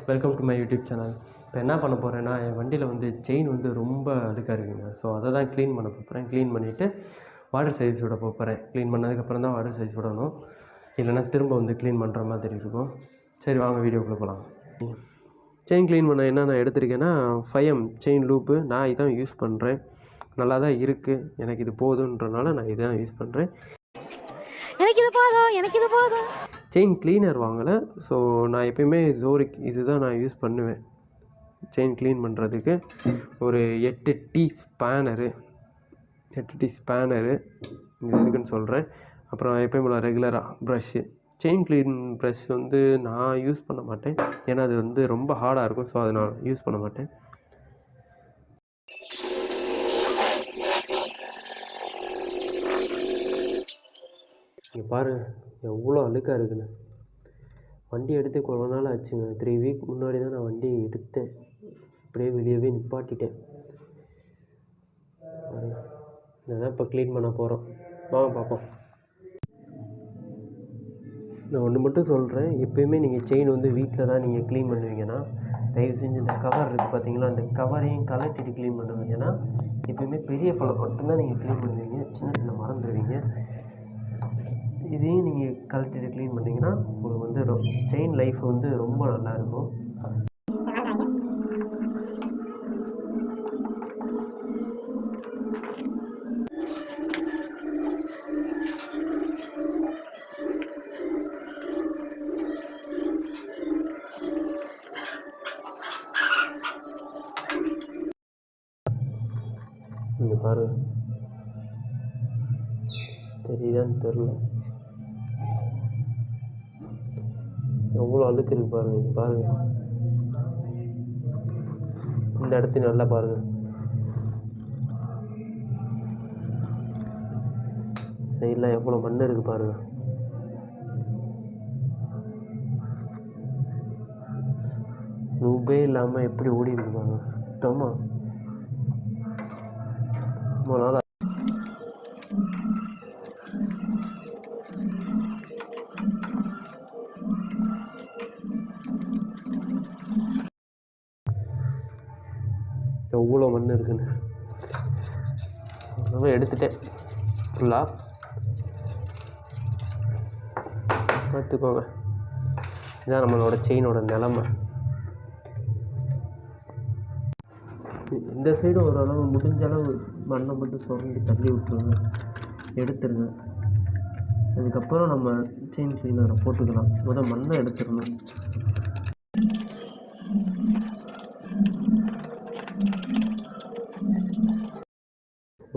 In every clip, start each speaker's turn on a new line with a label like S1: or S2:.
S1: Welcome to my YouTube channel. இப்போ என்ன பண்ண போகிறேன்னா, என் வண்டியில் வந்து செயின் வந்து ரொம்ப அழுக்காக இருக்குங்க. ஸோ அதை தான் க்ளீன் பண்ண போகிறேன். க்ளீன் பண்ணிவிட்டு வாட்டர் சர்வீஸ் விட போகிறேன். க்ளீன் பண்ணதுக்கப்புறம் தான் வாட்டர் சர்வீஸ் விடணும், இல்லைனா திரும்ப வந்து க்ளீன் பண்ணுற மாதிரி இருக்கும். சரி வாங்க வீடியோக்குள்ளே போகலாம். செயின் க்ளீன் பண்ண என்னென்ன எடுத்திருக்கேன்னா, 5M செயின் லூப்பு. நான் இதான் யூஸ் பண்ணுறேன். நல்லா தான் இருக்குது. எனக்கு இது போதுன்றனால நான் இதான் யூஸ் பண்ணுறேன்.
S2: எனக்கு இது போதும்.
S1: செயின் க்ளீனர் வாங்கலை. ஸோ நான் எப்பயுமே ஜோரிக் இது தான் நான் யூஸ் பண்ணுவேன் செயின் க்ளீன் பண்ணுறதுக்கு. ஒரு 8 டீ ஸ்பேனரு இது எதுக்குன்னு சொல்கிறேன். அப்புறம் எப்பயும் ரெகுலராக ப்ரஷ்ஷு. செயின் க்ளீன் ப்ரஷ் வந்து நான் யூஸ் பண்ண மாட்டேன், ஏன்னா அது வந்து ரொம்ப ஹார்டாக இருக்கும். ஸோ அதை நான் யூஸ் பண்ண மாட்டேன். இங்கே பாருங்கள் எவ்வளோ அழுக்காக இருக்குன்னு. வண்டி எடுத்து கொஞ்ச நாள் ஆச்சுங்க. 3 வீக் முன்னாடி தான் நான் வண்டி எடுத்தேன். அப்படியே வெளியவே நிப்பாட்டிட்டேன். இதான் இப்போ க்ளீன் பண்ண போகிறோம். வாங்க பார்ப்போம். நான் ஒன்று மட்டும் சொல்கிறேன், எப்போயுமே நீங்கள் செயின் வந்து வீட்டில் தான் நீங்கள் க்ளீன் பண்ணுவீங்கன்னா, தயவு செஞ்சு இந்த கவர் இருக்குது பார்த்தீங்களா, அந்த கவரையும் கலட்டிட்டு க்ளீன் பண்ணுங்கள். ஏன்னா எப்போயுமே பெரிய பழம் மட்டும்தான் நீங்கள் க்ளீன் பண்ணுவீங்க, சின்ன சின்ன மறந்துடுவீங்க. இதையும் நீங்கள் கலட்டிட்டு க்ளீன் பண்ணிங்கன்னா உங்களுக்கு வந்து செயின் லைஃப் வந்து ரொம்ப நல்லாயிருக்கும். நீங்கள் பாருங்கள், தெரியுதான்னு தெரில, எவ்வளோ அழுக்கு இருக்குது பாருங்கள். இங்கே பாருங்கள், இந்த இடத்தையும் நல்லா பாருங்கள். சைடில் எவ்வளோ மண் இருக்குது பாருங்கள். லூபே இல்லாமல் எப்படி ஓடி இருக்கு பாருங்கள். சுத்தமாக ரொம்ப நாள் எவ்வளோ மண் இருக்குன்னு அதெல்லாம் எடுத்துட்டேன் ஃபுல்லாக. பார்த்துக்கோங்க, இதுதான் நம்மளோட செயினோட நிலமை. இந்த சைடு ஓரளவு முடிஞ்ச அளவு மண்ணை மட்டும் சுரண்டி தள்ளி விட்டுருங்க, எடுத்துருங்க. அதுக்கப்புறம் நம்ம செயின் கிளீனரை போட்டுக்கலாம். முதல் மண்ணை எடுத்துடணும்.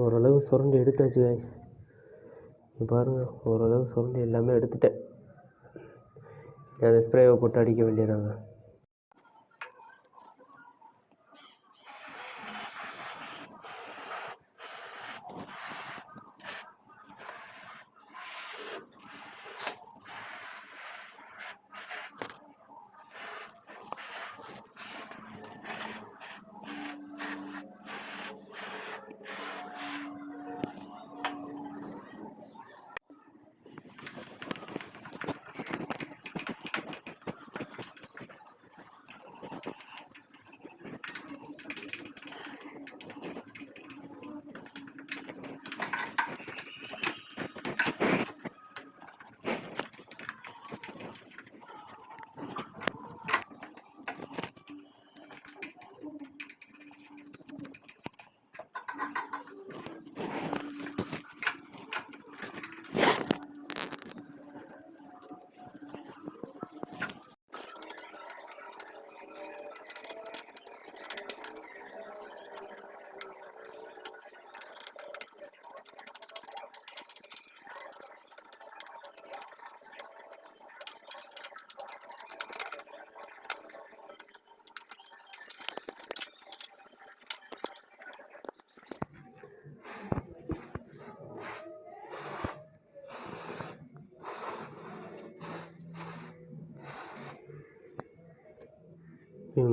S1: ஓரளவு சுரண்டி எடுத்தாச்சு கைஸ். பாருங்கள், ஓரளவு சுரண்டி எல்லாமே எடுத்துட்டேன். அந்த ஸ்ப்ரேவை போட்டு அடிக்க வேண்டியதாங்க.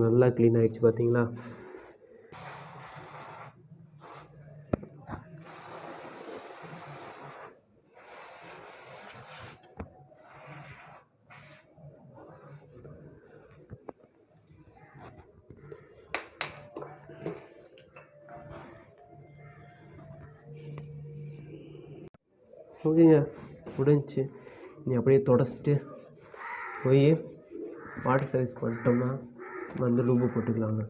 S1: நல்லா க்ளீன் ஆகிடுச்சு பார்த்தீங்களா. ஓகேங்க, முடிஞ்சிச்சு. நீ அப்படியே தொடச்சிட்டு போய் வாட்டர் சர்வீஸ் பண்ணிட்டோம்னா வந்து லூபு போட்டுக்கலாங்க.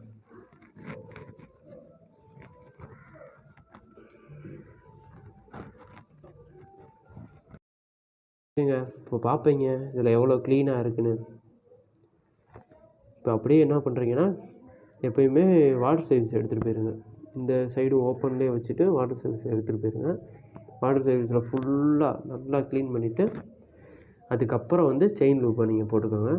S1: ஓகேங்க, இப்போ பார்ப்பீங்க இதில் எவ்வளோ க்ளீனாக இருக்குன்னு. இப்போ அப்படியே என்ன பண்ணுறீங்கன்னா, எப்போயுமே வாட்டர் சர்வீஸ் எடுத்துகிட்டு போயிருங்க. இந்த சைடு ஓப்பன்லேயே வச்சுட்டு வாட்டர் சர்வீஸ் எடுத்துகிட்டு போயிருங்க. வாட்டர் சர்வீஸில் ஃபுல்லாக நல்லா க்ளீன் பண்ணிவிட்டு அதுக்கப்புறம் வந்து செயின் லூப்பை நீங்கள் போட்டுக்கோங்க.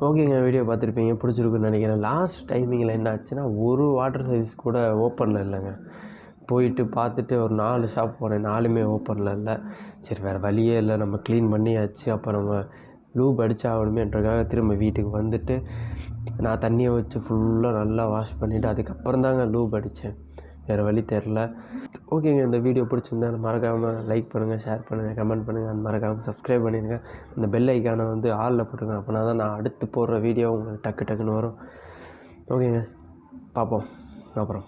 S1: ஓகேங்க, வீடியோ பார்த்துருப்பீங்க, பிடிச்சிருக்குன்னு நினைக்கிறேன். லாஸ்ட் டைமிங்கில் என்ன ஆச்சுன்னா, ஒரு வாட்டர் சர்வீஸ் கூட ஓப்பனில் இல்லைங்க. போயிட்டு பார்த்துட்டு ஒரு 4 ஷாப் போனேன், 4மே ஓப்பனில் இல்லை. சரி வேறு வழியே இல்லை, நம்ம க்ளீன் பண்ணியாச்சு, அப்போ நம்ம லூப் அடிச்சாகணுமேன்றக்காக திரும்ப வீட்டுக்கு வந்துட்டு நான் தண்ணியை வச்சு ஃபுல்லாக நல்லா வாஷ் பண்ணிவிட்டு அதுக்கப்புறம் தாங்க லூப் அடித்தேன். வேறு வழி தெரில. ஓகேங்க, இந்த வீடியோ பிடிச்சிருந்தா மறக்காமல் லைக் பண்ணுங்கள், ஷேர் பண்ணுங்கள், கமெண்ட் பண்ணுங்கள், அந்த மறக்காமல் சப்ஸ்கிரைப் பண்ணிடுங்க. இந்த பெல் ஐக்கானை வந்து ஆலில் போட்டுங்க. அப்படின்னா தான் நான் அடுத்து போடுற வீடியோ உங்களுக்கு டக்குன்னு வரும். ஓகேங்க, பார்ப்போம் அப்புறம்.